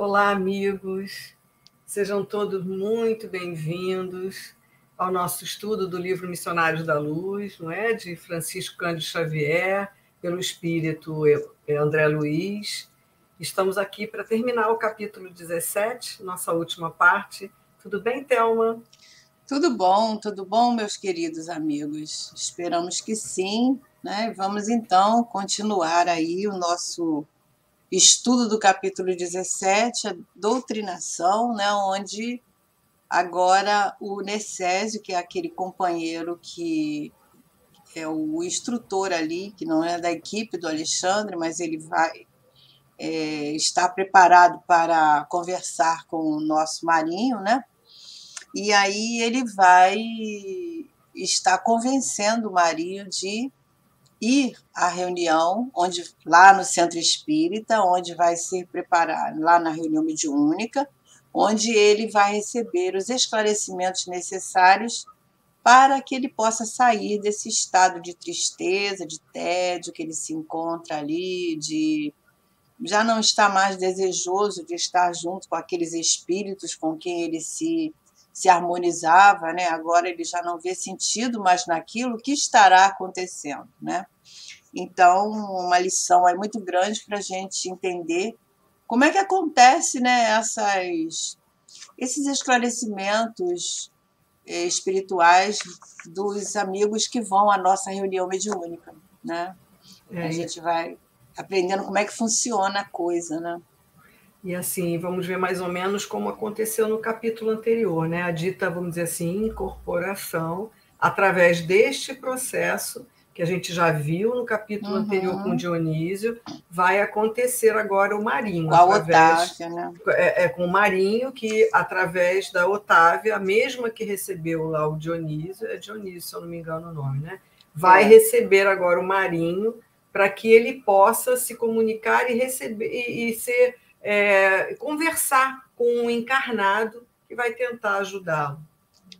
Olá, amigos. Sejam todos muito bem-vindos ao nosso estudo do livro Missionários da Luz, não é? De Francisco Cândido Xavier, pelo espírito André Luiz. Estamos aqui para terminar o capítulo 17, nossa última parte. Tudo bem, Thelma? Tudo bom, meus queridos amigos. Esperamos que sim, né? Vamos então continuar aí o nosso estudo do capítulo 17, a doutrinação, né? Onde agora o Necésio, que é aquele companheiro que é o instrutor ali, que não é da equipe do Alexandre, mas ele vai estar preparado para conversar com o nosso Marinho, né? E aí ele vai estar convencendo o Marinho de ir à reunião, lá no Centro Espírita, onde vai ser preparado, lá na reunião mediúnica, onde ele vai receber os esclarecimentos necessários para que ele possa sair desse estado de tristeza, de tédio que ele se encontra ali, de já não estar mais desejoso de estar junto com aqueles espíritos com quem ele se harmonizava, né? Agora ele já não vê sentido mais naquilo que estará acontecendo, né? Então, uma lição aí muito grande para a gente entender como é que acontece, né, esses esclarecimentos espirituais dos amigos que vão à nossa reunião mediúnica, né? A gente vai aprendendo como é que funciona a coisa, né? E assim, vamos ver mais ou menos como aconteceu no capítulo anterior, né? A dita, vamos dizer assim, incorporação, através deste processo, que a gente já viu no capítulo anterior com Dionísio, vai acontecer agora o Marinho. Com a Otávia, né? Com o Marinho, que através da Otávia, a mesma que recebeu lá o Dionísio, é Dionísio, se eu não me engano o nome, né? Vai receber agora o Marinho para que ele possa se comunicar e receber e ser conversar com um encarnado que vai tentar ajudá-lo.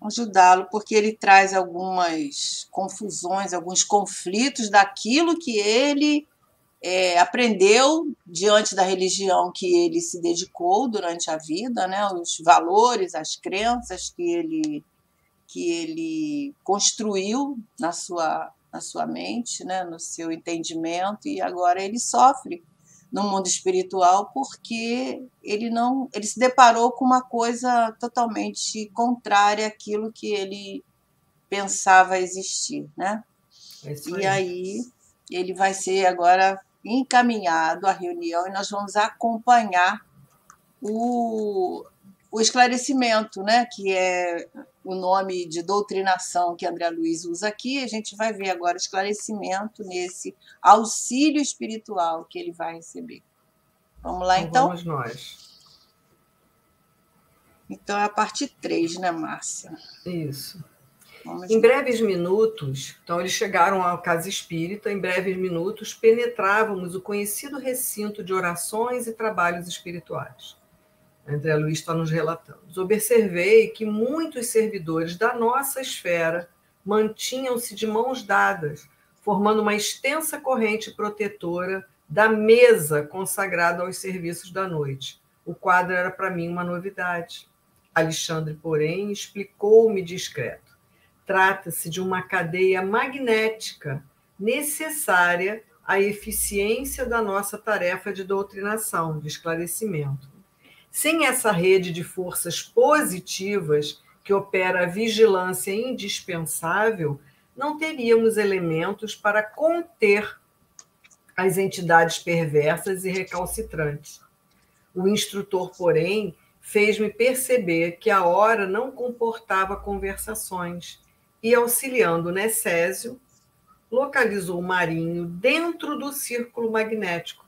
Ajudá-lo, porque ele traz algumas confusões, alguns conflitos daquilo que ele aprendeu diante da religião que ele se dedicou durante a vida, né? Os valores, as crenças que ele construiu na sua mente, né? No seu entendimento, e agora ele sofre no mundo espiritual porque ele se deparou com uma coisa totalmente contrária àquilo que ele pensava existir, né? E aí ele vai ser agora encaminhado à reunião e nós vamos acompanhar o esclarecimento, né, que é o nome de doutrinação que André Luiz usa aqui. A gente vai ver agora o esclarecimento nesse auxílio espiritual que ele vai receber. Vamos lá, então? Vamos nós. Então é a parte 3, né, Márcia? Isso. Em breves minutos, então eles chegaram à casa espírita, em breves minutos penetrávamos o conhecido recinto de orações e trabalhos espirituais. André Luiz está nos relatando. Observei que muitos servidores da nossa esfera mantinham-se de mãos dadas, formando uma extensa corrente protetora da mesa consagrada aos serviços da noite. O quadro era para mim uma novidade. Alexandre, porém, explicou-me discreto. Trata-se de uma cadeia magnética necessária à eficiência da nossa tarefa de doutrinação, de esclarecimento. Sem essa rede de forças positivas que opera a vigilância indispensável, não teríamos elementos para conter as entidades perversas e recalcitrantes. O instrutor, porém, fez-me perceber que a hora não comportava conversações e, auxiliando o Necésio, localizou o Marinho dentro do círculo magnético,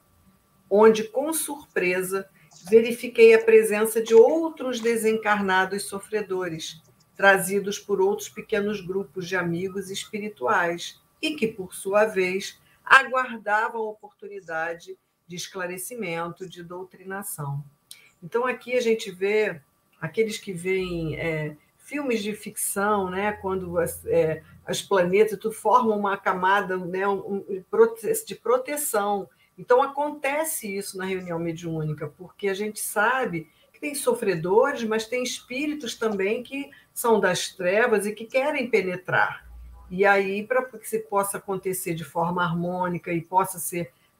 onde, com surpresa, verifiquei a presença de outros desencarnados sofredores, trazidos por outros pequenos grupos de amigos espirituais, e que, por sua vez, aguardavam a oportunidade de esclarecimento, de doutrinação. Então, aqui a gente vê aqueles que veem filmes de ficção, né, quando as planetas formam uma camada, né, de proteção Então, acontece isso na reunião mediúnica, porque a gente sabe que tem sofredores, mas tem espíritos também que são das trevas e que querem penetrar. E aí, para que isso possa acontecer de forma harmônica e possa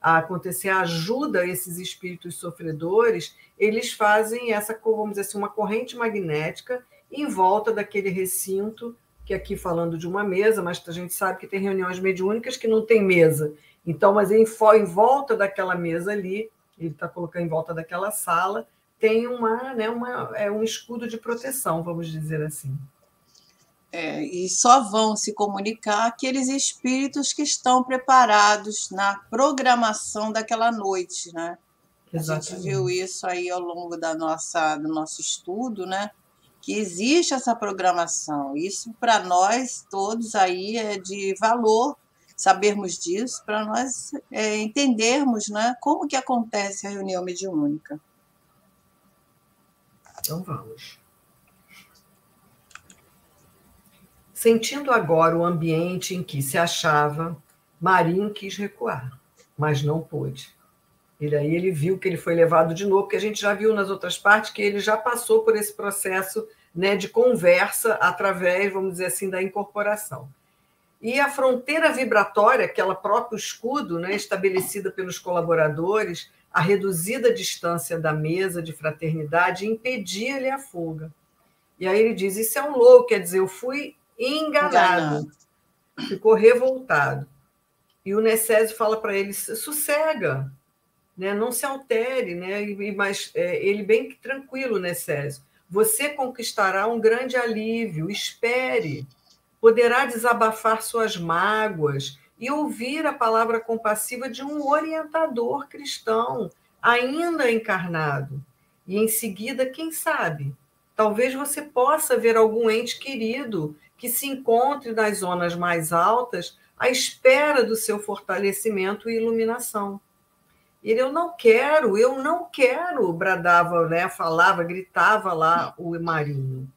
acontecer a ajuda a esses espíritos sofredores, eles fazem essa, vamos dizer assim, uma corrente magnética em volta daquele recinto, que aqui falando de uma mesa, mas a gente sabe que tem reuniões mediúnicas que não tem mesa. Então, mas em volta daquela mesa ali, ele está colocando em volta daquela sala, tem um escudo de proteção, vamos dizer assim. E só vão se comunicar aqueles espíritos que estão preparados na programação daquela noite, né? Exatamente. A gente viu isso aí ao longo do nosso estudo, né? Que existe essa programação. Isso para nós todos aí é de valor sabermos disso, para nós entendermos, né, como que acontece a reunião mediúnica. Então vamos. Sentindo agora o ambiente em que se achava, Marinho quis recuar, mas não pôde. Ele viu que ele foi levado de novo, porque a gente já viu nas outras partes que ele já passou por esse processo, né, de conversa através, vamos dizer assim, da incorporação. E a fronteira vibratória, aquela próprio escudo, né, estabelecida pelos colaboradores, a reduzida distância da mesa de fraternidade, impedia-lhe a fuga. E aí ele diz, isso é um louco, quer dizer, eu fui enganado. Ficou revoltado. E o Necésio fala para ele, sossega, né? Não se altere, né? Mas ele bem tranquilo, Necésio. Você conquistará um grande alívio, espere. Poderá desabafar suas mágoas e ouvir a palavra compassiva de um orientador cristão, ainda encarnado. E em seguida, quem sabe, talvez você possa ver algum ente querido que se encontre nas zonas mais altas à espera do seu fortalecimento e iluminação. Ele, eu não quero, bradava, né, falava, gritava lá o Marinho.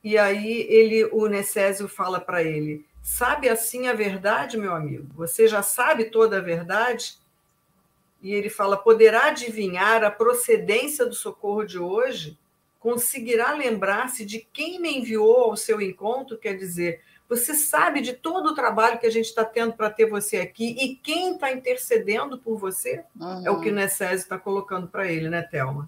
E aí o Necésio fala para ele, sabe assim a verdade, meu amigo? Você já sabe toda a verdade? E ele fala, poderá adivinhar a procedência do socorro de hoje? Conseguirá lembrar-se de quem me enviou ao seu encontro? Quer dizer, você sabe de todo o trabalho que a gente está tendo para ter você aqui e quem está intercedendo por você? Uhum. É o que o Necésio está colocando para ele, né, Thelma?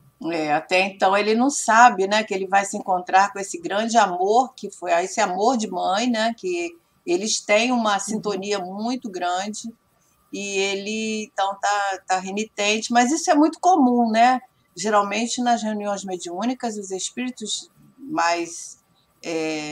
Até então ele não sabe, né, que ele vai se encontrar com esse grande amor, que foi esse amor de mãe, né, que eles têm uma sintonia muito grande e ele então tá renitente, mas isso é muito comum, né? Geralmente nas reuniões mediúnicas os espíritos mais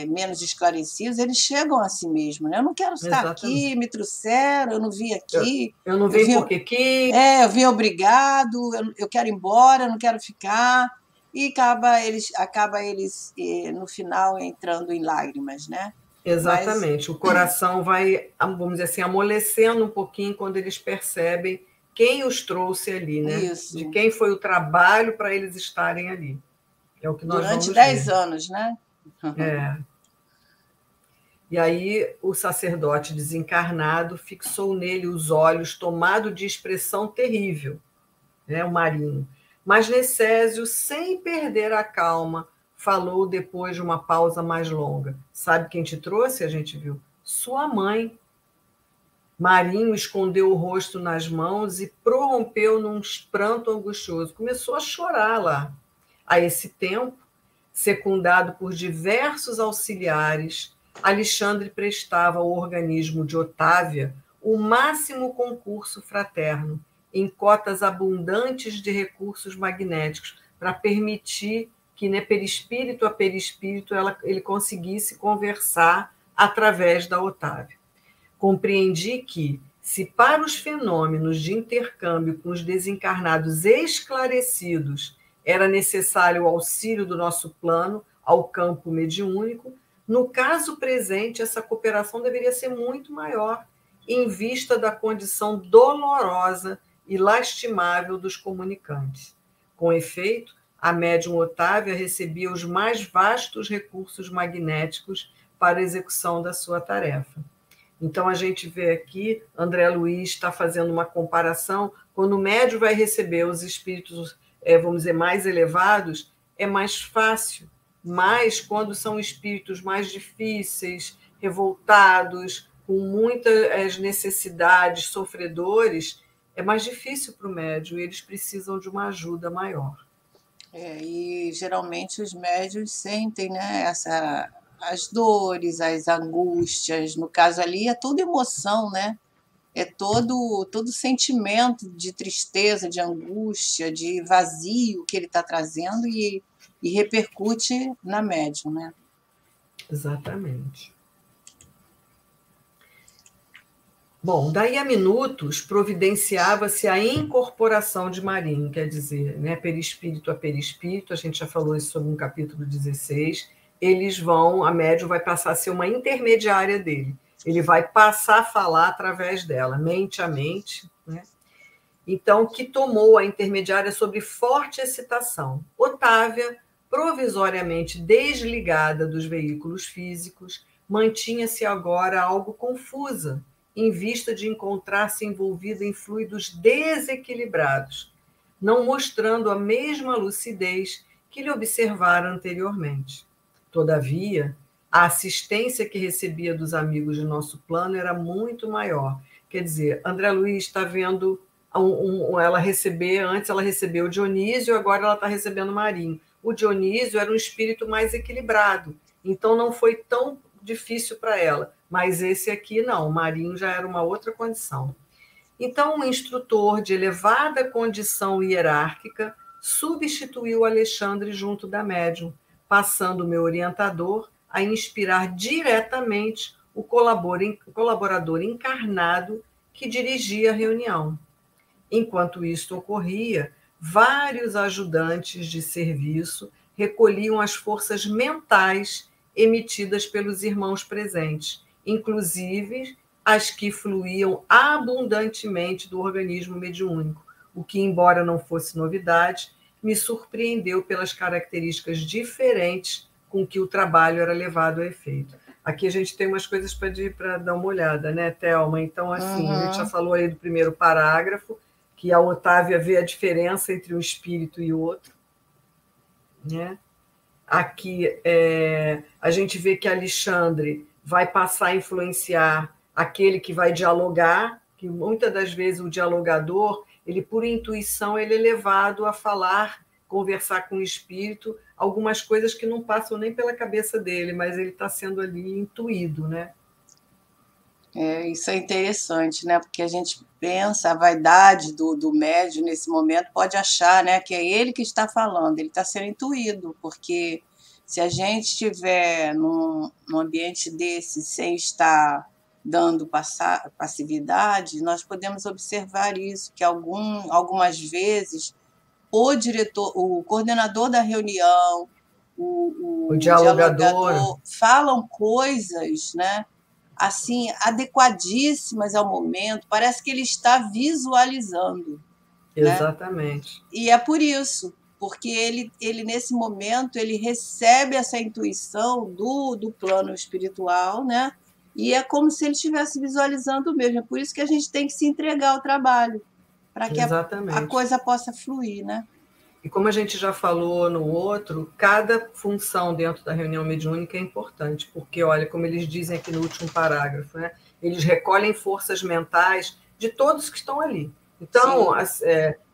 menos esclarecidos, eles chegam a si mesmo, né? Eu não quero estar aqui, me trouxeram, eu não vim aqui. Eu não vim porque quis. Eu vim obrigado, eu quero ir embora, eu não quero ficar. E acaba eles no final entrando em lágrimas, né? Exatamente. O coração vai, vamos dizer assim, amolecendo um pouquinho quando eles percebem quem os trouxe ali, né? Isso. De quem foi o trabalho para eles estarem ali. É o que nós durante vamos 10 ver. anos, né? E aí o sacerdote desencarnado fixou nele os olhos, tomado de expressão terrível, né, o Marinho. Mas Necésio, sem perder a calma, falou depois de uma pausa mais longa. Sabe quem te trouxe? A gente viu. Sua mãe. Marinho escondeu o rosto nas mãos e prorrompeu num pranto angustioso. Começou a chorar lá. A esse tempo, secundado por diversos auxiliares, Alexandre prestava ao organismo de Otávia o máximo concurso fraterno, em cotas abundantes de recursos magnéticos, para permitir que, né, perispírito a perispírito, ele conseguisse conversar através da Otávia. Compreendi que, se para os fenômenos de intercâmbio com os desencarnados esclarecidos era necessário o auxílio do nosso plano ao campo mediúnico, no caso presente, essa cooperação deveria ser muito maior, em vista da condição dolorosa e lastimável dos comunicantes. Com efeito, a médium Otávia recebia os mais vastos recursos magnéticos para a execução da sua tarefa. Então, a gente vê aqui, André Luiz está fazendo uma comparação, quando o médium vai receber os espíritos, vamos dizer, mais elevados, é mais fácil, mas quando são espíritos mais difíceis, revoltados, com muitas necessidades, sofredores, é mais difícil para o médium, e eles precisam de uma ajuda maior. E geralmente os médiuns sentem, né, as dores, as angústias. No caso ali é tudo emoção, né? É todo sentimento de tristeza, de angústia, de vazio que ele está trazendo e repercute na médium, né? Exatamente. Bom, daí a minutos providenciava-se a incorporação de Marinho, quer dizer, né, perispírito a perispírito, a gente já falou isso sobre um capítulo 16, eles vão, a médium vai passar a ser uma intermediária dele, ele vai passar a falar através dela, mente a mente, né? Então, que tomou a intermediária sob forte excitação. Otávia, provisoriamente desligada dos veículos físicos, mantinha-se agora algo confusa, em vista de encontrar-se envolvida em fluidos desequilibrados, não mostrando a mesma lucidez que lhe observara anteriormente. Todavia, a assistência que recebia dos amigos de nosso plano era muito maior. Quer dizer, André Luiz está vendo ela receber, antes ela recebeu o Dionísio, agora ela está recebendo Marinho. O Dionísio era um espírito mais equilibrado, então não foi tão difícil para ela, mas esse aqui não, o Marinho já era uma outra condição. Então, um instrutor de elevada condição hierárquica substituiu Alexandre junto da médium, passando o meu orientador a inspirar diretamente o colaborador encarnado que dirigia a reunião. Enquanto isto ocorria, vários ajudantes de serviço recolhiam as forças mentais emitidas pelos irmãos presentes, inclusive as que fluíam abundantemente do organismo mediúnico, o que, embora não fosse novidade, me surpreendeu pelas características diferentes com que o trabalho era levado a efeito. Aqui a gente tem umas coisas para dar uma olhada, né, Thelma? Então, assim, a gente já falou aí do primeiro parágrafo, que a Otávia vê a diferença entre um espírito e outro, né? Aqui a gente vê que Alexandre vai passar a influenciar aquele que vai dialogar, que muitas das vezes o dialogador, ele por intuição, ele é levado a falar, conversar com o espírito, algumas coisas que não passam nem pela cabeça dele, mas ele está sendo ali intuído, né? Isso é interessante, né? Porque a gente pensa, a vaidade do médium nesse momento pode achar, né, que é ele que está falando, ele está sendo intuído, porque se a gente estiver num ambiente desse sem estar dando passividade, nós podemos observar isso, que algumas vezes o diretor, o coordenador da reunião, o dialogador falam coisas, né, assim, adequadíssimas ao momento, parece que ele está visualizando. Exatamente. Né? E é por isso, porque ele nesse momento, ele recebe essa intuição do plano espiritual, né? E é como se ele estivesse visualizando mesmo. É por isso que a gente tem que se entregar ao trabalho, para que a coisa possa fluir, né? E como a gente já falou no outro, cada função dentro da reunião mediúnica é importante, porque, olha, como eles dizem aqui no último parágrafo, né, eles recolhem forças mentais de todos que estão ali. Então,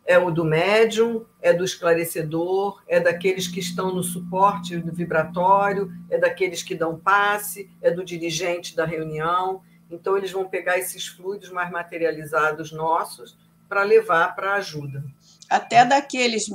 é o do médium, é do esclarecedor, é daqueles que estão no suporte do vibratório, é daqueles que dão passe, é do dirigente da reunião. Então, eles vão pegar esses fluidos mais materializados nossos para levar para a ajuda. Daqueles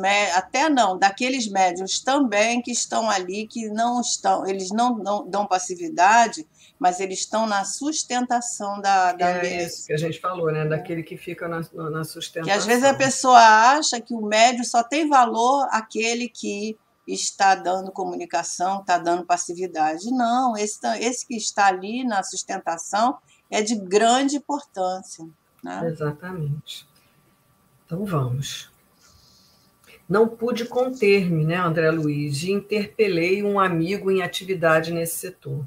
médiuns também que estão ali, que não estão, eles não dão passividade, mas eles estão na sustentação da ambiência. Isso que a gente falou, né? Daquele que fica na sustentação. Que às vezes a pessoa acha que o médium só tem valor aquele que está dando comunicação, está dando passividade. Não, esse que está ali na sustentação é de grande importância. Né? Exatamente. Então vamos. Não pude conter-me, né, André Luiz, e interpelei um amigo em atividade nesse setor.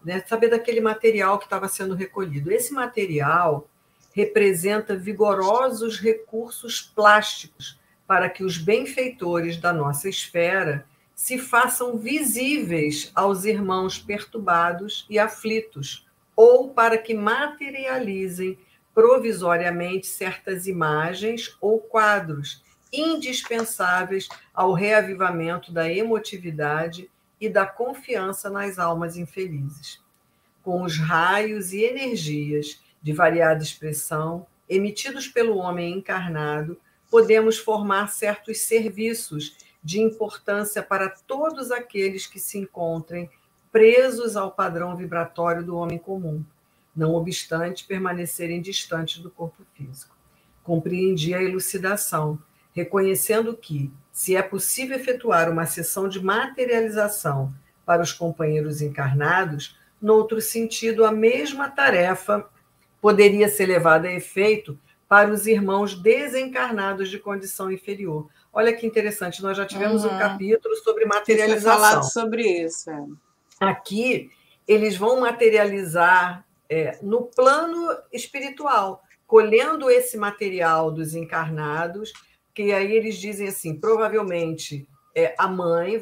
né? Saber daquele material que estava sendo recolhido. Esse material representa vigorosos recursos plásticos para que os benfeitores da nossa esfera se façam visíveis aos irmãos perturbados e aflitos, ou para que materializem provisoriamente certas imagens ou quadros indispensáveis ao reavivamento da emotividade e da confiança nas almas infelizes. Com os raios e energias de variada expressão emitidos pelo homem encarnado, podemos formar certos serviços de importância para todos aqueles que se encontrem presos ao padrão vibratório do homem comum, não obstante permanecerem distantes do corpo físico. Compreendi a elucidação, reconhecendo que, se é possível efetuar uma sessão de materialização para os companheiros encarnados, noutro sentido, a mesma tarefa poderia ser levada a efeito para os irmãos desencarnados de condição inferior. Olha que interessante, nós já tivemos um capítulo sobre materialização. Foi falado sobre isso. Aqui, eles vão materializar no plano espiritual, colhendo esse material dos encarnados, que aí eles dizem assim, provavelmente a mãe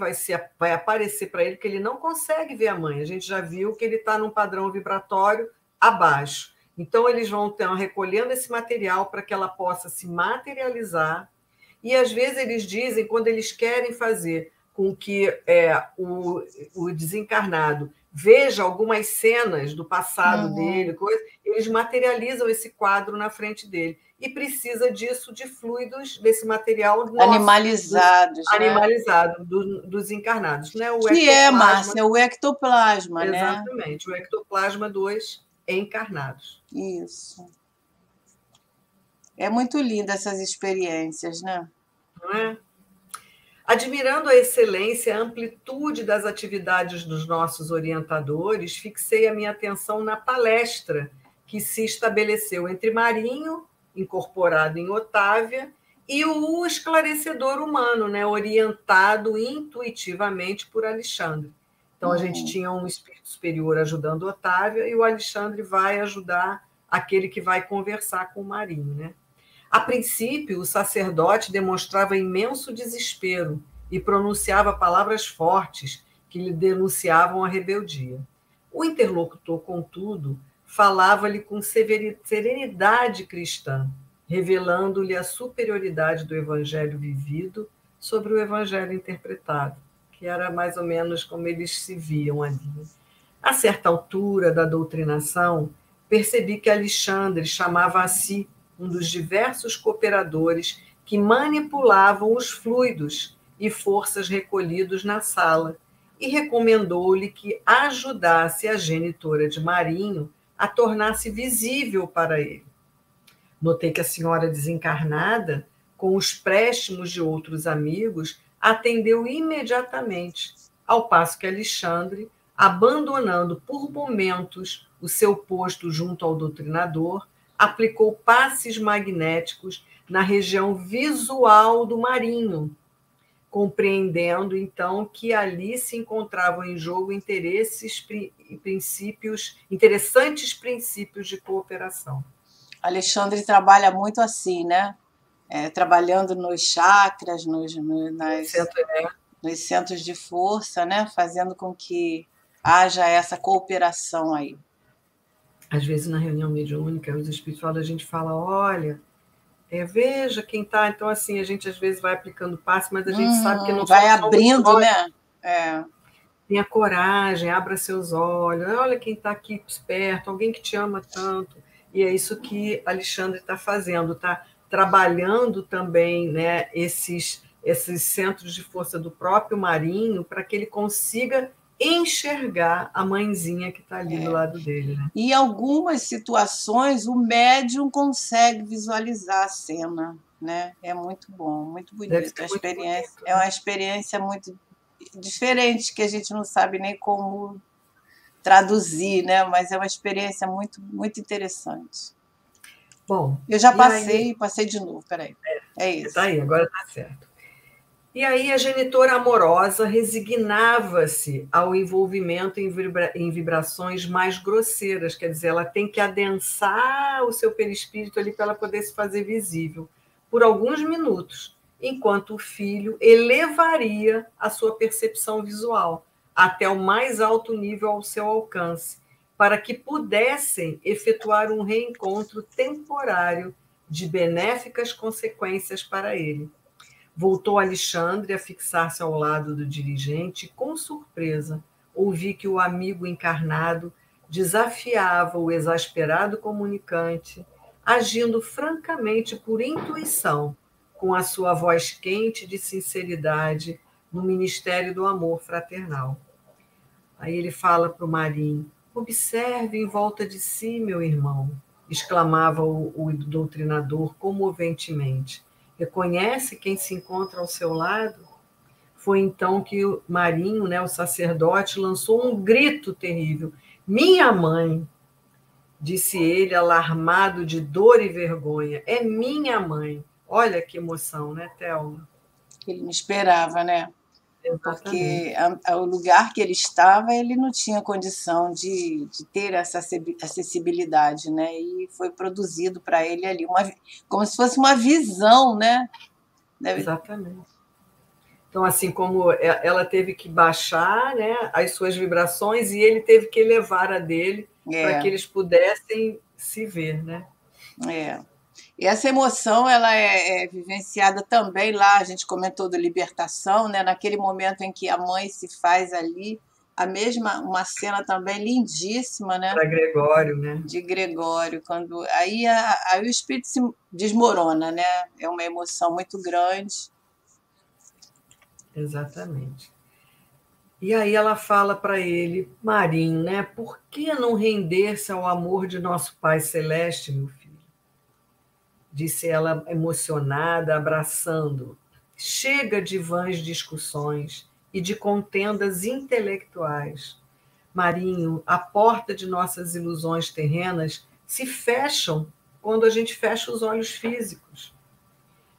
vai aparecer para ele, que ele não consegue ver a mãe. A gente já viu que ele está num padrão vibratório abaixo. Então, eles vão estar recolhendo esse material para que ela possa se materializar. E, às vezes, eles dizem, quando eles querem fazer com que o desencarnado veja algumas cenas do passado dele, eles materializam esse quadro na frente dele. E precisa disso, de fluidos desse material nosso, animalizados, dos encarnados. Né? Que é, Márcia, o ectoplasma, né? Exatamente, o ectoplasma 2 encarnados. Isso. É muito linda essas experiências, né? Não é? Admirando a excelência e a amplitude das atividades dos nossos orientadores, fixei a minha atenção na palestra que se estabeleceu entre Marinho, incorporado em Otávia, e o esclarecedor humano, né, orientado intuitivamente por Alexandre. Então, a gente tinha um espírito superior ajudando Otávia e o Alexandre vai ajudar aquele que vai conversar com o Marinho, né? A princípio, o sacerdote demonstrava imenso desespero e pronunciava palavras fortes que lhe denunciavam a rebeldia. O interlocutor, contudo, falava-lhe com serenidade cristã, revelando-lhe a superioridade do evangelho vivido sobre o evangelho interpretado, que era mais ou menos como eles se viam ali. A certa altura da doutrinação, percebi que Alexandre chamava a si um dos diversos cooperadores que manipulavam os fluidos e forças recolhidos na sala, e recomendou-lhe que ajudasse a genitora de Marinho a tornar-se visível para ele. Notei que a senhora desencarnada, com os préstimos de outros amigos, atendeu imediatamente, ao passo que Alexandre, abandonando por momentos o seu posto junto ao doutrinador, aplicou passes magnéticos na região visual do Marinho, compreendendo, então, que ali se encontravam em jogo interessantes princípios de cooperação. Alexandre trabalha muito assim, né? Trabalhando nos chakras, nos centros de força, né? Fazendo com que haja essa cooperação aí. Às vezes, na reunião mediúnica, os espíritos falam, a gente fala, olha, veja quem está. Então, assim, a gente às vezes vai aplicando passe, mas a gente sabe que não vai abrindo, né? Tenha coragem, abra seus olhos, olha quem está aqui perto, alguém que te ama tanto. E é isso que Alexandre está fazendo, está trabalhando também, né, esses centros de força do próprio Marinho para que ele consiga enxergar a mãezinha que está ali do lado dele. Né? E em algumas situações o médium consegue visualizar a cena, né? É muito bom, muito bonito. É uma experiência muito diferente que a gente não sabe nem como traduzir, né? Mas é uma experiência muito, muito interessante. Bom, eu já passei de novo, peraí. É isso. Está aí, agora está certo. E aí a genitora amorosa resignava-se ao envolvimento em vibrações mais grosseiras, quer dizer, ela tem que adensar o seu perispírito ali para ela poder se fazer visível por alguns minutos, enquanto o filho elevaria a sua percepção visual até o mais alto nível ao seu alcance, para que pudessem efetuar um reencontro temporário de benéficas consequências para ele. Voltou Alexandre a fixar-se ao lado do dirigente e, com surpresa, ouvi que o amigo encarnado desafiava o exasperado comunicante, agindo francamente por intuição, com a sua voz quente de sinceridade no ministério do amor fraternal. Aí ele fala para o Marinho: observe em volta de si, meu irmão, exclamava o doutrinador comoventemente. Reconhece quem se encontra ao seu lado? Foi então que o Marinho, né, o sacerdote, lançou um grito terrível. Minha mãe, disse ele, alarmado de dor e vergonha. É minha mãe. Olha que emoção, né, Thelma? Ele não esperava, né? Exatamente. Porque o lugar que ele estava, ele não tinha condição de ter essa acessibilidade, né? E foi produzido para ele ali, como se fosse uma visão, né? Exatamente. Então, assim como ela teve que baixar, né, as suas vibrações e ele teve que elevar a dele para que eles pudessem se ver, né? É. E essa emoção ela é vivenciada também lá, a gente comentou do Libertação, né? Naquele momento em que a mãe se faz ali, uma cena também lindíssima, né? Para Gregório, né? De Gregório, quando aí o espírito se desmorona, né? É uma emoção muito grande. Exatamente. E aí ela fala para ele, Marinho, né? Por que não render-se ao amor de nosso Pai Celeste, meu filho? Disse ela emocionada, abraçando. Chega de vãs discussões e de contendas intelectuais. Marinho, a porta de nossas ilusões terrenas se fecham quando a gente fecha os olhos físicos.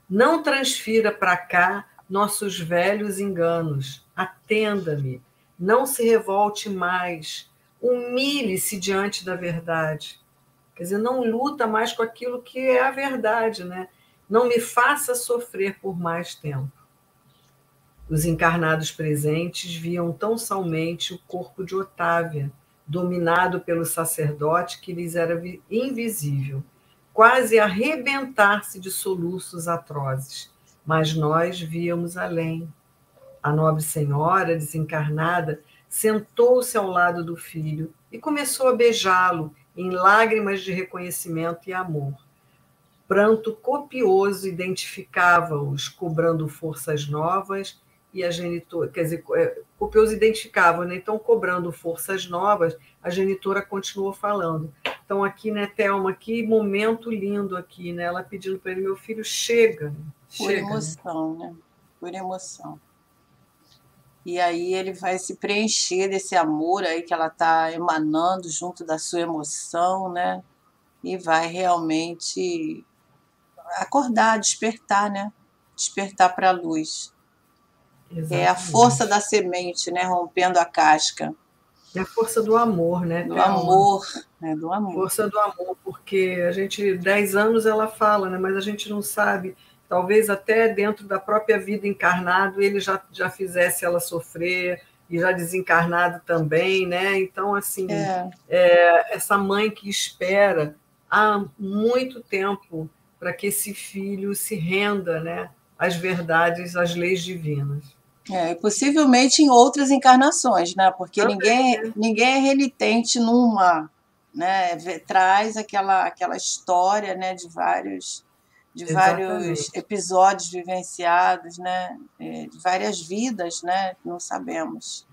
Não transfira para cá nossos velhos enganos. Atenda-me. Não se revolte mais. Humilhe-se diante da verdade. Quer dizer, não luta mais com aquilo que é a verdade, né? Não me faça sofrer por mais tempo. Os encarnados presentes viam tão somente o corpo de Otávia, dominado pelo sacerdote que lhes era invisível, quase a arrebentar-se de soluços atrozes. Mas nós víamos além. A nobre senhora, desencarnada, sentou-se ao lado do filho e começou a beijá-lo em lágrimas de reconhecimento e amor. Pranto copioso identificava-os, cobrando forças novas, e a genitora, quer dizer, copioso identificava, né? Então, cobrando forças novas, a genitora continuou falando. Então, aqui, né, Thelma, que momento lindo aqui, né? Ela pedindo para ele, meu filho, chega. Por emoção, né? Por emoção. E aí ele vai se preencher desse amor aí que ela está emanando junto da sua emoção, né? E vai realmente acordar, despertar, né? Despertar para a luz. Exatamente. É a força da semente, né? Rompendo a casca. É a força do amor, né, do Thelma? Amor, né? Do amor. Força do amor, porque a gente, 10 anos ela fala, né? Mas a gente não sabe, talvez até dentro da própria vida encarnado ele já fizesse ela sofrer, e já desencarnado também, né? Então, assim, essa mãe que espera há muito tempo para que esse filho se renda, né, às verdades, às leis divinas. E possivelmente em outras encarnações, né? Porque Também, ninguém é renitente numa, né? Traz aquela história, né? De vários episódios vivenciados, né? De várias vidas, né? Não sabemos.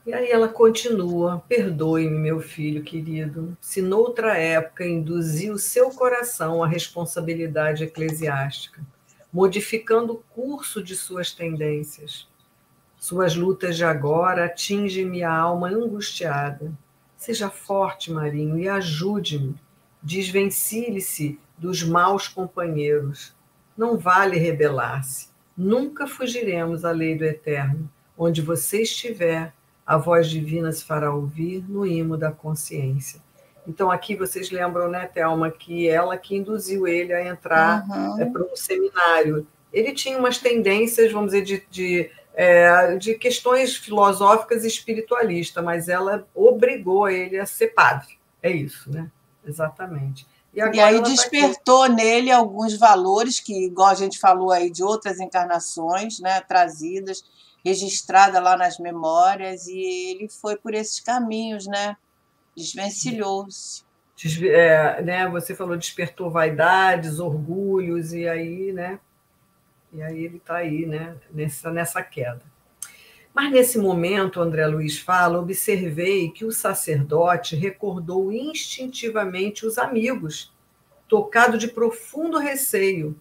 E aí ela continua: perdoe-me, meu filho querido, se noutra época induzi o seu coração à responsabilidade eclesiástica, modificando o curso de suas tendências. Suas lutas de agora atingem-me a alma angustiada. Seja forte, Marinho, e ajude-me. Desvencilhe-se dos maus companheiros. não vale rebelar-se. Nunca fugiremos à lei do eterno. Onde você estiver, a voz divina se fará ouvir no imo da consciência. Então, aqui vocês lembram, né, Thelma, que ela que induziu ele a entrar para um seminário. Ele tinha umas tendências, vamos dizer, de questões filosóficas e espiritualistas, mas ela obrigou ele a ser padre. É isso, né? Exatamente. E aí despertou nele alguns valores que, igual a gente falou aí, de outras encarnações, né, trazidas, registradas lá nas memórias, e ele foi por esses caminhos, né? Desvencilhou-se. Né, você falou, despertou vaidades, orgulhos, e aí, né? E aí ele está aí, né, nessa queda. Mas nesse momento, André Luiz fala, observei que o sacerdote recordou instintivamente os amigos, tocado de profundo receio.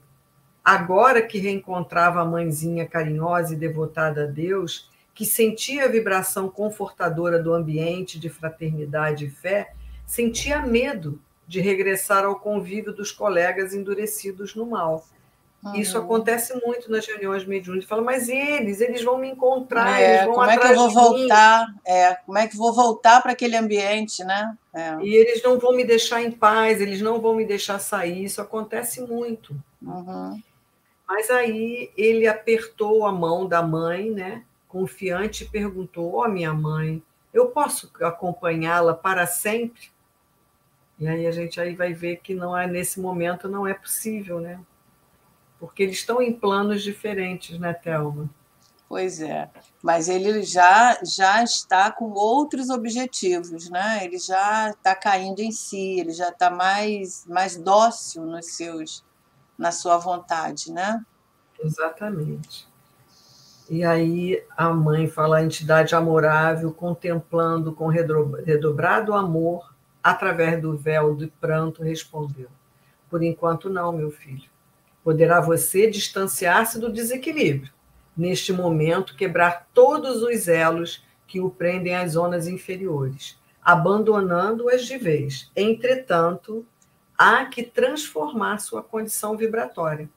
Agora que reencontrava a mãezinha carinhosa e devotada a Deus, que sentia a vibração confortadora do ambiente de fraternidade e fé, sentia medo de regressar ao convívio dos colegas endurecidos no mal. Isso acontece muito nas reuniões mediúnicas. Fala, mas eles vão me encontrar, eles vão como é que eu vou voltar? Como é que vou voltar para aquele ambiente, né? E eles não vão me deixar em paz, eles não vão me deixar sair. Isso acontece muito. Mas aí ele apertou a mão da mãe, né? Confiante, e perguntou: ó, minha mãe, eu posso acompanhá-la para sempre? E aí a gente aí vai ver que não é nesse momento, não é possível, né? Porque eles estão em planos diferentes, né, Thelma? Pois é, mas ele já está com outros objetivos, né? Ele já está caindo em si, ele já está mais dócil na sua vontade, né? Exatamente. E aí a mãe fala, a entidade amorável, contemplando com redobrado amor, através do véu do pranto, respondeu: por enquanto não, meu filho. Poderá você distanciar-se do desequilíbrio. Neste momento, quebrar todos os elos que o prendem às zonas inferiores, abandonando-as de vez. Entretanto, há que transformar sua condição vibratória,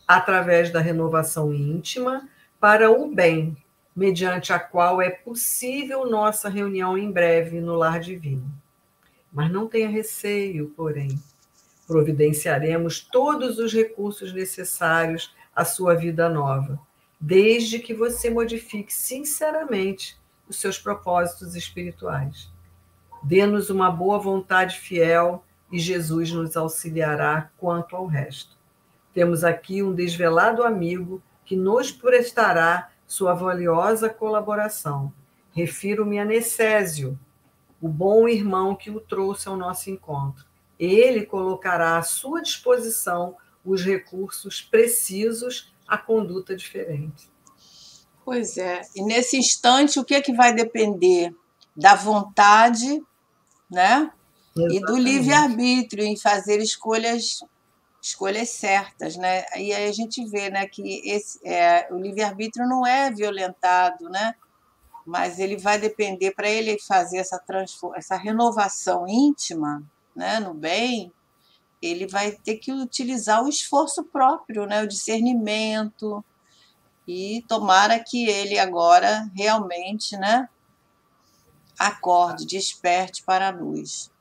através da renovação íntima, para o bem, mediante a qual é possível nossa reunião em breve no lar divino. Mas não tenha receio, porém. Providenciaremos todos os recursos necessários à sua vida nova, desde que você modifique sinceramente os seus propósitos espirituais. Dê-nos uma boa vontade fiel e Jesus nos auxiliará quanto ao resto. Temos aqui um desvelado amigo que nos prestará sua valiosa colaboração. Refiro-me a Necésio, o bom irmão que o trouxe ao nosso encontro. Ele colocará à sua disposição os recursos precisos à conduta diferente. Pois é. E nesse instante, o que é que vai depender? Da vontade, né? Exatamente. E do livre-arbítrio em fazer escolhas certas, né? E aí a gente vê, né, que o livre-arbítrio não é violentado, né? Mas ele vai depender, para ele fazer essa renovação íntima, né, no bem, ele vai ter que utilizar o esforço próprio, né, o discernimento, e tomara que ele agora realmente, né, acorde, desperte para a luz.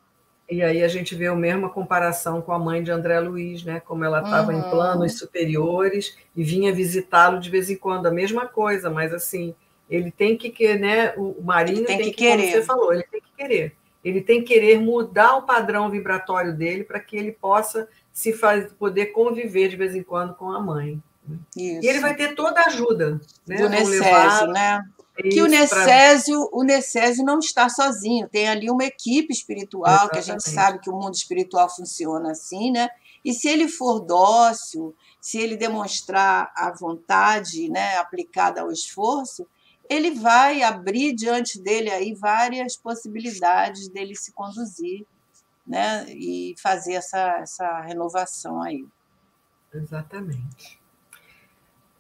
E aí a gente vê a mesma comparação com a mãe de André Luiz, né? Como ela estava em planos superiores e vinha visitá-lo de vez em quando, a mesma coisa, mas assim, ele tem que querer, né? O Marinho tem que querer, como você falou, ele tem que querer. Ele tem que querer mudar o padrão vibratório dele para que ele possa poder conviver de vez em quando com a mãe. Isso. E ele vai ter toda a ajuda, né? Do Necésio, né? Que o Necésio não está sozinho, tem ali uma equipe espiritual. Exatamente. Que a gente sabe que o mundo espiritual funciona assim, né? E se ele for dócil, se ele demonstrar a vontade, né, aplicada ao esforço, ele vai abrir diante dele aí várias possibilidades dele se conduzir, né, e fazer essa renovação aí. Exatamente.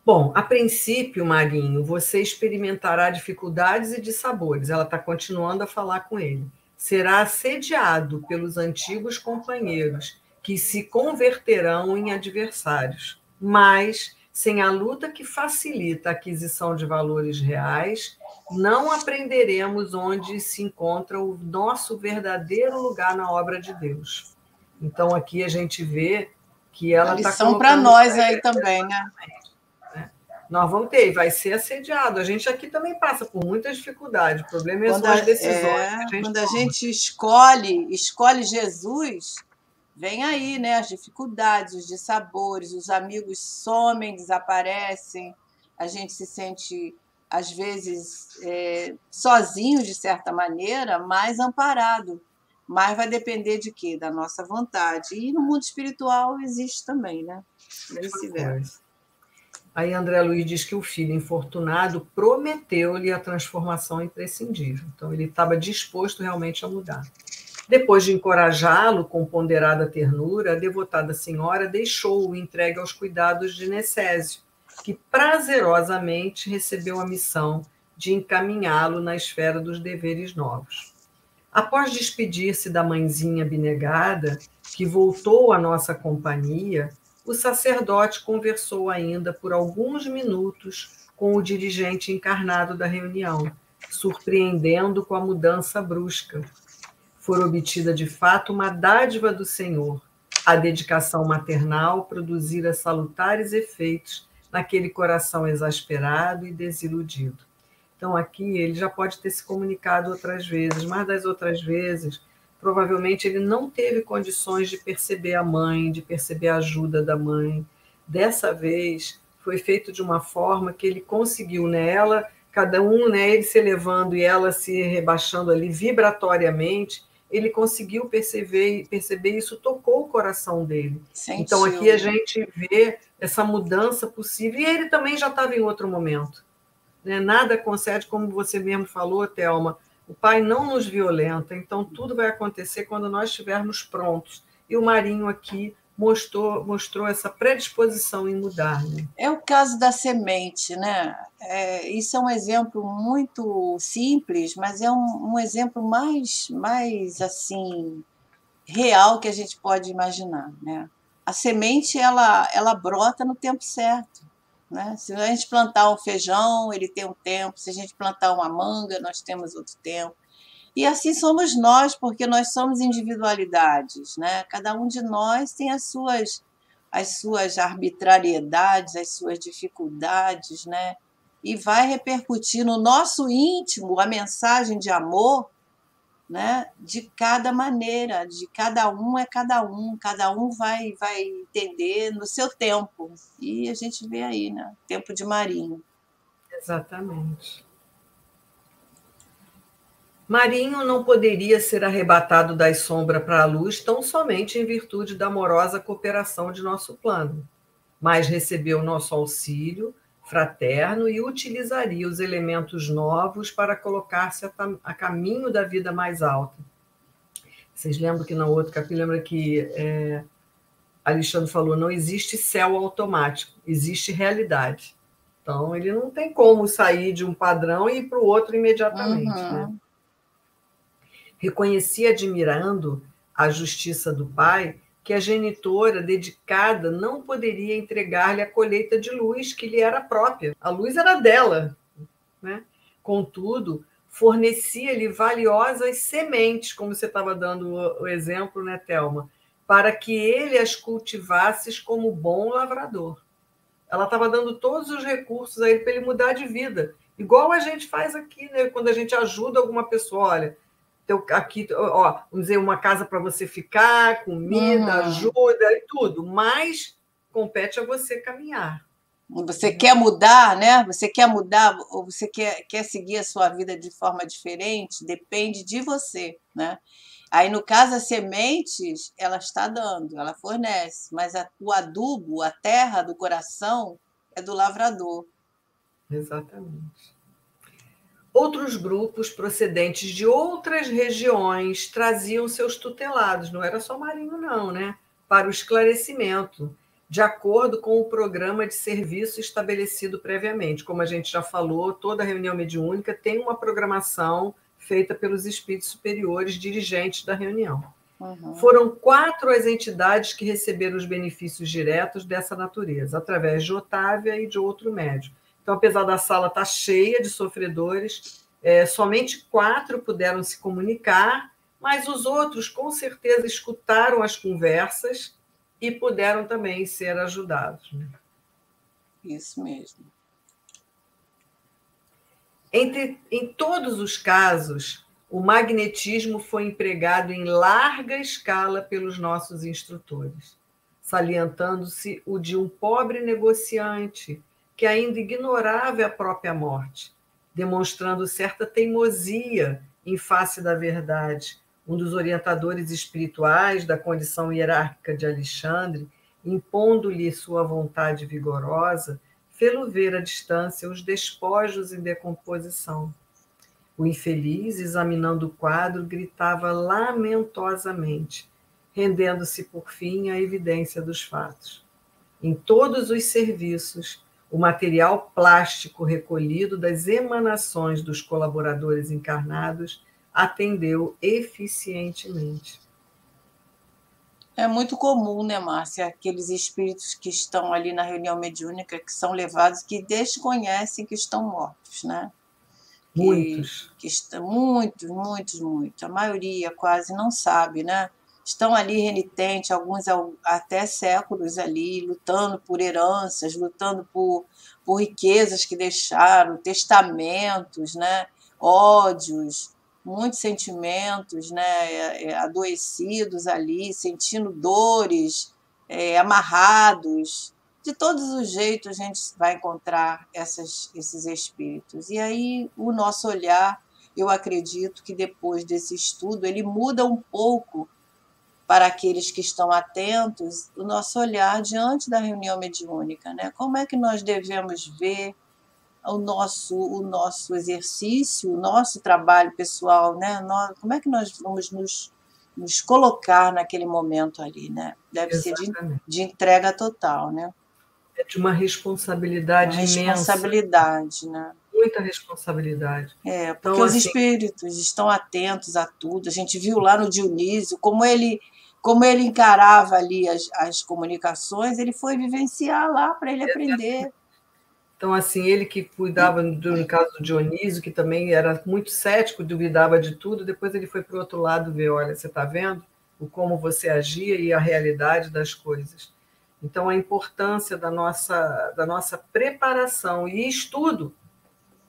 Bom, a princípio, Marinho, você experimentará dificuldades e dissabores. Ela está continuando a falar com ele. Será assediado pelos antigos companheiros, que se converterão em adversários. mas sem a luta que facilita a aquisição de valores reais, não aprenderemos onde se encontra o nosso verdadeiro lugar na obra de Deus. Então, aqui a gente vê que ela está colocando... lição para nós aí também, né? Nós vamos ter, vai ser assediado. A gente aqui também passa por muitas dificuldades. O problema são as decisões. Quando a gente escolhe Jesus, vem aí, né? As dificuldades, os dissabores, os amigos somem, desaparecem, a gente se sente, às vezes, sozinho, de certa maneira, mas amparado. Mas vai depender de quê? Da nossa vontade. E no mundo espiritual existe também, né? Vice-versa. Aí André Luiz diz que o filho infortunado prometeu-lhe a transformação imprescindível. Então, ele estava disposto realmente a mudar. Depois de encorajá-lo com ponderada ternura, a devotada senhora deixou-o entregue aos cuidados de Necésio, que prazerosamente recebeu a missão de encaminhá-lo na esfera dos deveres novos. Após despedir-se da mãezinha abnegada, que voltou à nossa companhia, o sacerdote conversou ainda por alguns minutos com o dirigente encarnado da reunião, surpreendendo com a mudança brusca. Fora obtida de fato uma dádiva do Senhor. A dedicação maternal produzira salutares efeitos naquele coração exasperado e desiludido. Então, aqui ele já pode ter se comunicado outras vezes, mas das outras vezes, provavelmente ele não teve condições de perceber a mãe, de perceber a ajuda da mãe. Dessa vez, foi feito de uma forma que ele conseguiu nela, cada um, né, ele se elevando e ela se rebaixando ali vibratoriamente, ele conseguiu perceber isso, tocou o coração dele. Sentiu. Então, aqui a gente vê essa mudança possível, e ele também já estava em outro momento. Né? Nada concede, como você mesmo falou, Thelma, o Pai não nos violenta, então tudo vai acontecer quando nós estivermos prontos. E o Marinho aqui mostrou essa predisposição em mudar. Né? É o caso da semente, né? Isso é um exemplo muito simples, mas é um exemplo mais assim, real que a gente pode imaginar, né? A semente, ela brota no tempo certo, né? Se a gente plantar um feijão, ele tem um tempo. Se a gente plantar uma manga, nós temos outro tempo. E assim somos nós, porque nós somos individualidades, né? Cada um de nós tem as suas arbitrariedades, as suas dificuldades, né? E vai repercutir no nosso íntimo a mensagem de amor, né? De cada maneira, de cada um é cada um vai entender no seu tempo. E a gente vê aí, né? Tempo de Marinho. Exatamente. Marinho não poderia ser arrebatado das sombras para a luz tão somente em virtude da amorosa cooperação de nosso plano, mas recebeu nosso auxílio fraterno e utilizaria os elementos novos para colocar-se a caminho da vida mais alta. Vocês lembram que no outro capítulo, lembra que Alexandre falou, não existe céu automático, existe realidade. Então, ele não tem como sair de um padrão e ir para o outro imediatamente. Né? Reconhecia, admirando a justiça do pai, que a genitora dedicada não poderia entregar-lhe a colheita de luz que lhe era própria. A luz era dela. Né? Contudo, fornecia-lhe valiosas sementes, como você estava dando o exemplo, né, Thelma? Para que ele as cultivasse como bom lavrador. Ela estava dando todos os recursos a ele para ele mudar de vida. Igual a gente faz aqui, né? Quando a gente ajuda alguma pessoa, olha, aqui, ó, vamos dizer, uma casa para você ficar, comida, ajuda e tudo, mas compete a você caminhar. Você quer mudar, né? Você quer mudar ou você quer seguir a sua vida de forma diferente? Depende de você, né? Aí, no caso, as sementes, ela está dando, ela fornece, mas o adubo, a terra do coração, é do lavrador. Exatamente. Outros grupos procedentes de outras regiões traziam seus tutelados, não era só Marinho, não, né? Para o esclarecimento, de acordo com o programa de serviço estabelecido previamente. Como a gente já falou, toda reunião mediúnica tem uma programação feita pelos espíritos superiores dirigentes da reunião. Foram 4 as entidades que receberam os benefícios diretos dessa natureza, através de Otávia e de outro médium. Então, apesar da sala estar cheia de sofredores, somente 4 puderam se comunicar, mas os outros, com certeza, escutaram as conversas e puderam também ser ajudados. Né? Isso mesmo. Em todos os casos, o magnetismo foi empregado em larga escala pelos nossos instrutores, salientando-se o de um pobre negociante que ainda ignorava a própria morte, demonstrando certa teimosia em face da verdade. Um dos orientadores espirituais da condição hierárquica de Alexandre, impondo-lhe sua vontade vigorosa, fê-lo ver à distância os despojos em decomposição. O infeliz, examinando o quadro, gritava lamentosamente, rendendo-se por fim à evidência dos fatos. Em todos os serviços, o material plástico recolhido das emanações dos colaboradores encarnados atendeu eficientemente. É muito comum, né, Márcia, aqueles espíritos que estão ali na reunião mediúnica, que são levados, que desconhecem que estão mortos, né? Muitos. Muitos. A maioria quase não sabe, né? Estão ali renitentes, alguns até séculos ali, lutando por heranças, lutando por riquezas que deixaram, testamentos, né? Ódios, muitos sentimentos, né? Adoecidos ali, sentindo dores, amarrados. De todos os jeitos a gente vai encontrar esses espíritos. E aí o nosso olhar, eu acredito que depois desse estudo, ele muda um pouco para aqueles que estão atentos, o nosso olhar diante da reunião mediúnica, né? Como é que nós devemos ver o nosso exercício, o nosso trabalho pessoal, né? Como é que nós vamos nos colocar naquele momento ali, né? Deve Exatamente. ser de entrega total, né? É de uma responsabilidade imensa. Responsabilidade, né? Muita responsabilidade. Porque então, os espíritos estão atentos a tudo. A gente viu lá no Dionísio como ele encarava ali as comunicações, ele foi vivenciar lá para ele aprender. Então, assim, ele que cuidava, no caso do Dionísio, que também era muito cético, duvidava de tudo, depois ele foi para o outro lado ver, olha, você está vendo como você agia e a realidade das coisas. Então, a importância da nossa preparação e estudo,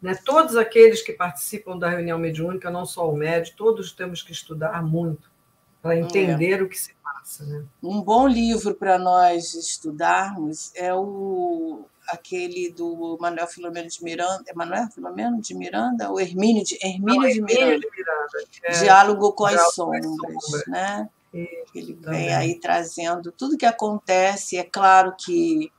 né? Todos aqueles que participam da reunião mediúnica, não só o médium, todos temos que estudar muito para entender o que se passa. Né? Um bom livro para nós estudarmos é aquele do Manuel Filomeno de Miranda. É Manuel Filomeno de Miranda ou Hermínio de Miranda? Diálogo com as Sombras, né? Ele vem aí trazendo tudo que acontece. É claro que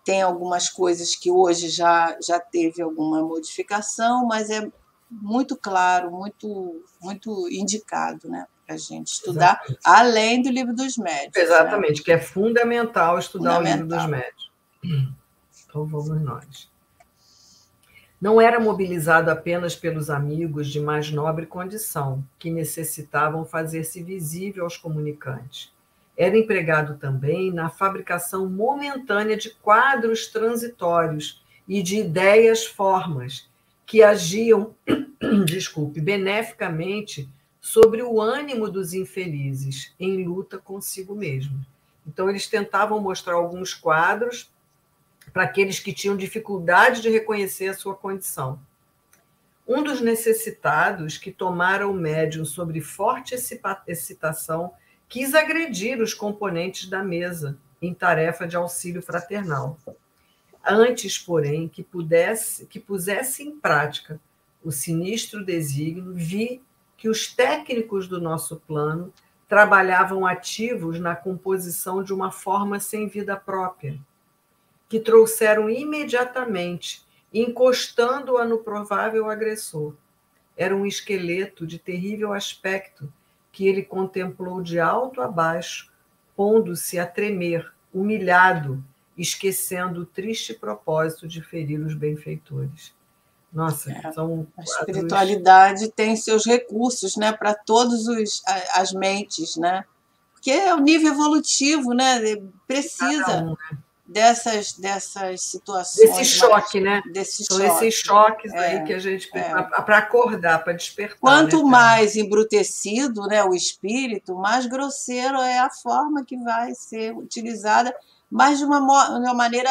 tem algumas coisas que hoje já teve alguma modificação, mas é muito claro, muito indicado, né, para a gente estudar, além do Livro dos Médiuns. Exatamente, né? Que é fundamental estudar o Livro dos Médiuns. Então vamos nós. Não era mobilizado apenas pelos amigos de mais nobre condição, que necessitavam fazer-se visível aos comunicantes. Era empregado também na fabricação momentânea de quadros transitórios e de ideias-formas, que agiam, beneficamente sobre o ânimo dos infelizes em luta consigo mesmo. Então, eles tentavam mostrar alguns quadros para aqueles que tinham dificuldade de reconhecer a sua condição. Um dos necessitados, que tomara o médium sobre forte excitação, quis agredir os componentes da mesa em tarefa de auxílio fraternal. Antes, porém, que pusesse em prática o sinistro desígnio, vi que os técnicos do nosso plano trabalhavam ativos na composição de uma forma sem vida própria, que trouxeram imediatamente, encostando-a no provável agressor. Era um esqueleto de terrível aspecto, que ele contemplou de alto a baixo, pondo-se a tremer, humilhado, esquecendo o triste propósito de ferir os benfeitores. Nossa, são a espiritualidade tem seus recursos, né, para todas as mentes, né? que é o nível evolutivo, né? Precisa Um, dessas situações. Desse choque, né? São esses choques aí que a gente para acordar, para despertar. Quanto mais embrutecido, né, o espírito, mais grosseiro é a forma que vai ser utilizada, mas de uma maneira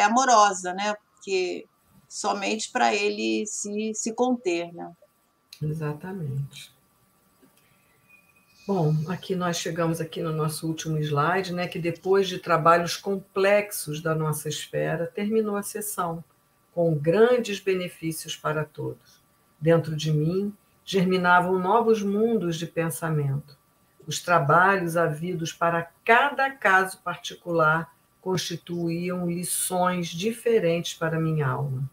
amorosa, né? Porque somente para ele se conter, né? Exatamente. Bom, aqui nós chegamos aqui no nosso último slide, né, que depois de trabalhos complexos da nossa esfera, terminou a sessão, com grandes benefícios para todos. Dentro de mim, germinavam novos mundos de pensamento. Os trabalhos havidos para cada caso particular constituíam lições diferentes para minha alma.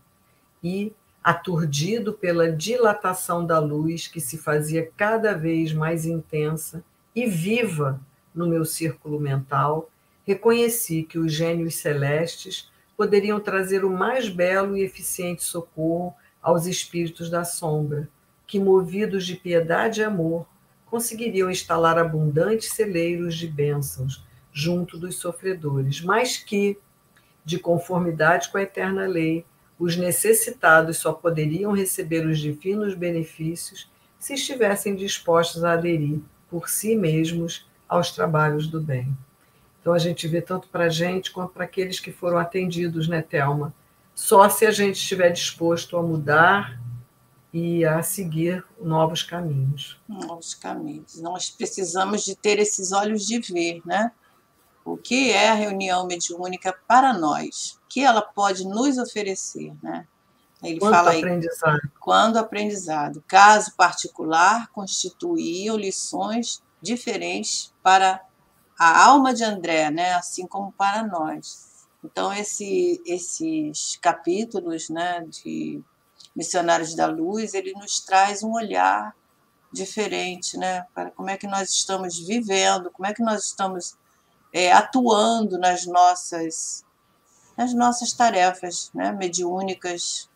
E, aturdido pela dilatação da luz que se fazia cada vez mais intensa e viva no meu círculo mental, reconheci que os gênios celestes poderiam trazer o mais belo e eficiente socorro aos espíritos da sombra, que, movidos de piedade e amor, conseguiriam instalar abundantes celeiros de bênçãos junto dos sofredores, mas que, de conformidade com a eterna lei, os necessitados só poderiam receber os divinos benefícios se estivessem dispostos a aderir por si mesmos aos trabalhos do bem. Então a gente vê tanto para a gente quanto para aqueles que foram atendidos, né, Thelma? Só se a gente estiver disposto a mudar e a seguir novos caminhos. Novos caminhos. Nós precisamos de ter esses olhos de ver, né? O que é a reunião mediúnica para nós? O que ela pode nos oferecer, né? Ele fala aí, quando aprendizado. Caso particular, constituíam lições diferentes para a alma de André, né? Assim como para nós. Então, esses capítulos, né, de Missionários da Luz, ele nos traz um olhar diferente, né? Para como é que nós estamos vivendo, como é que nós estamos atuando nas nossas tarefas, né, mediúnicas.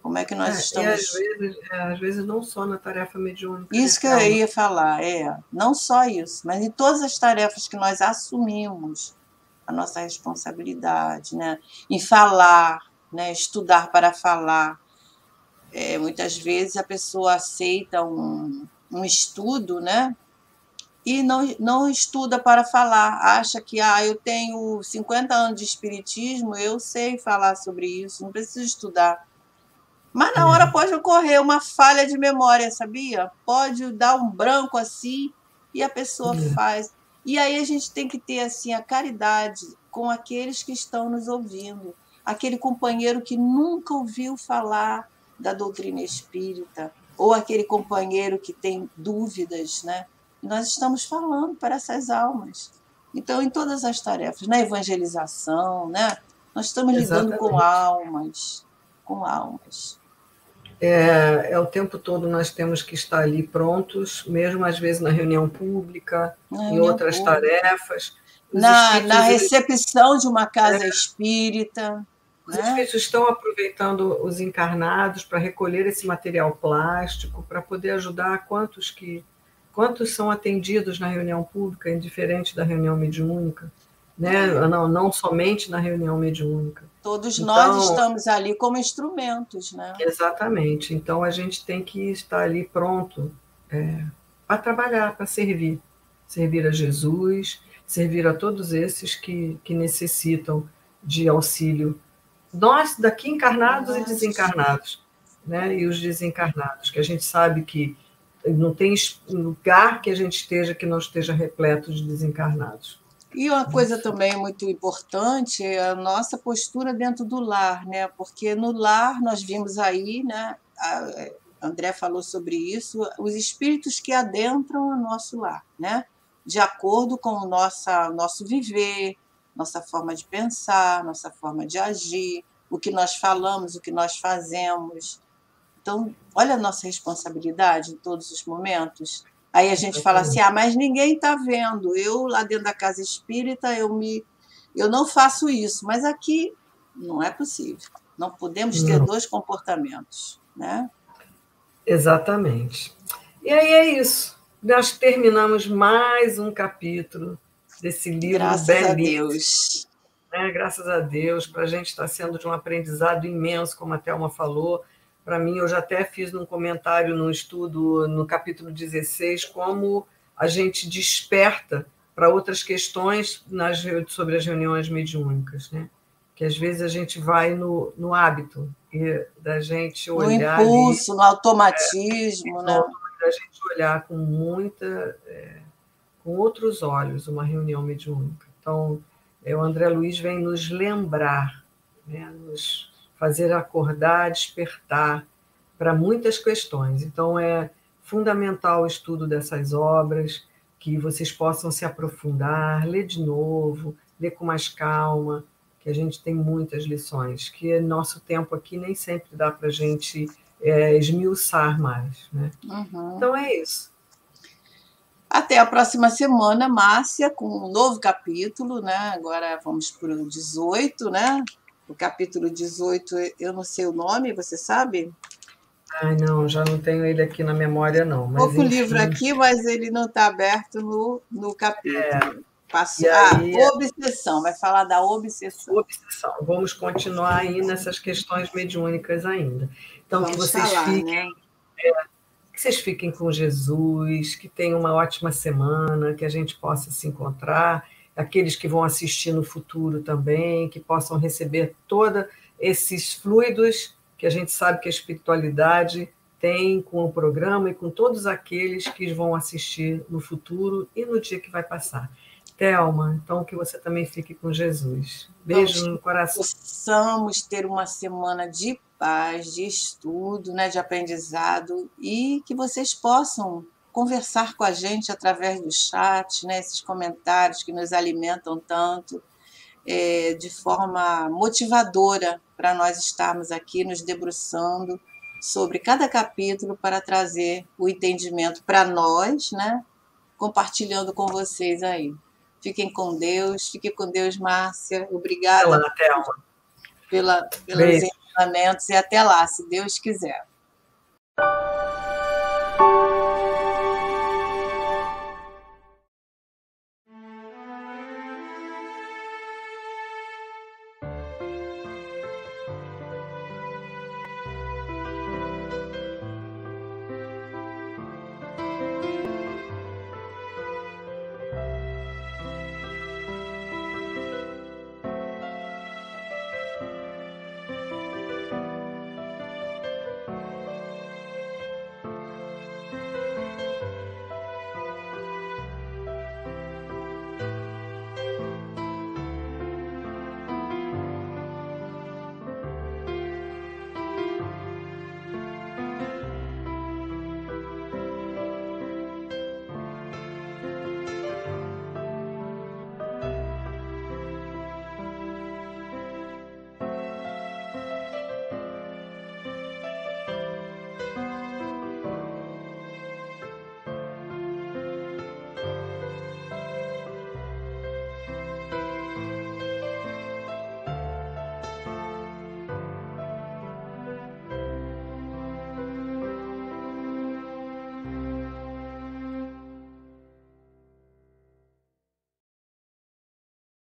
Como é que nós estamos... E às vezes não só na tarefa mediúnica. Isso que eu ia falar, não só isso, mas em todas as tarefas que nós assumimos a nossa responsabilidade, né, em falar, né, estudar para falar. Muitas vezes a pessoa aceita um estudo, né, e não estuda para falar, acha que eu tenho 50 anos de espiritismo, eu sei falar sobre isso, não preciso estudar. Mas na hora pode ocorrer uma falha de memória, sabia? Pode dar um branco assim e a pessoa faz. E aí a gente tem que ter assim a caridade com aqueles que estão nos ouvindo, aquele companheiro que nunca ouviu falar da doutrina espírita, ou aquele companheiro que tem dúvidas, né? Nós estamos falando para essas almas. Então, em todas as tarefas, na evangelização, né? Nós estamos lidando com almas, o tempo todo nós temos que estar ali prontos, mesmo às vezes na reunião pública, em outras tarefas. Na recepção de uma casa espírita. Os espíritos estão aproveitando os encarnados para recolher esse material plástico, para poder ajudar quantos são atendidos na reunião pública, indiferente da reunião mediúnica, né? Não somente na reunião mediúnica. Todos nós estamos ali como instrumentos, né? Exatamente. Então a gente tem que estar ali pronto para trabalhar, para servir a Jesus, servir a todos esses que necessitam de auxílio. Nós daqui encarnados e desencarnados, né? E os desencarnados, que a gente sabe que não tem lugar que a gente esteja que não esteja repleto de desencarnados. E uma coisa também muito importante é a nossa postura dentro do lar, né? Porque no lar nós vimos aí, né? A André falou sobre isso, os espíritos que adentram o nosso lar, né? De acordo com o nosso viver, nossa forma de pensar, nossa forma de agir, o que nós falamos, o que nós fazemos. Então, olha a nossa responsabilidade em todos os momentos. Aí a gente fala assim, mas ninguém está vendo. Eu, lá dentro da casa espírita, eu não faço isso. Mas aqui não é possível. Não podemos ter dois comportamentos, né? Exatamente. E aí é isso. nós terminamos mais um capítulo desse livro Graças belíssimo. A Deus. Graças a Deus, para a gente está sendo de um aprendizado imenso, como a Thelma falou. Para mim, eu já até fiz num comentário, num estudo, no capítulo 16, como a gente desperta para outras questões sobre as reuniões mediúnicas, né? Que às vezes a gente vai no hábito da gente olhar. No impulso, ali, no automatismo, né? Da gente olhar com com outros olhos uma reunião mediúnica. Então, o André Luiz vem nos lembrar, né? Nos fazer acordar, despertar para muitas questões. Então, é fundamental o estudo dessas obras, que vocês possam se aprofundar, ler de novo, ler com mais calma, que a gente tem muitas lições, que nosso tempo aqui nem sempre dá para a gente esmiuçar mais, né? Uhum. Então, é isso. Até a próxima semana, Márcia, com um novo capítulo, né? Agora vamos para o 18, né? O capítulo 18, eu não sei o nome, você sabe? Ai, não, já não tenho ele aqui na memória, não. Mas, pouco livro aqui, mas ele não está aberto no capítulo. Obsessão, vai falar da obsessão. Obsessão. Vamos continuar aí nessas questões mediúnicas ainda. Então, vamos que vocês falar, fiquem, né? Que vocês fiquem com Jesus, que tenham uma ótima semana, que a gente possa se encontrar, aqueles que vão assistir no futuro também, que possam receber todos esses fluidos que a gente sabe que a espiritualidade tem com o programa e com todos aqueles que vão assistir no futuro e no dia que vai passar. Thelma, então que você também fique com Jesus. Beijo no coração. Possamos ter uma semana de paz, de estudo, né, de aprendizado, e que vocês possam conversar com a gente através do chat, né, esses comentários que nos alimentam tanto, de forma motivadora para nós estarmos aqui nos debruçando sobre cada capítulo para trazer o entendimento para nós, né, compartilhando com vocês aí. Fiquem com Deus, Márcia. Obrigada Thelma. pelos ensinamentos e até lá, se Deus quiser.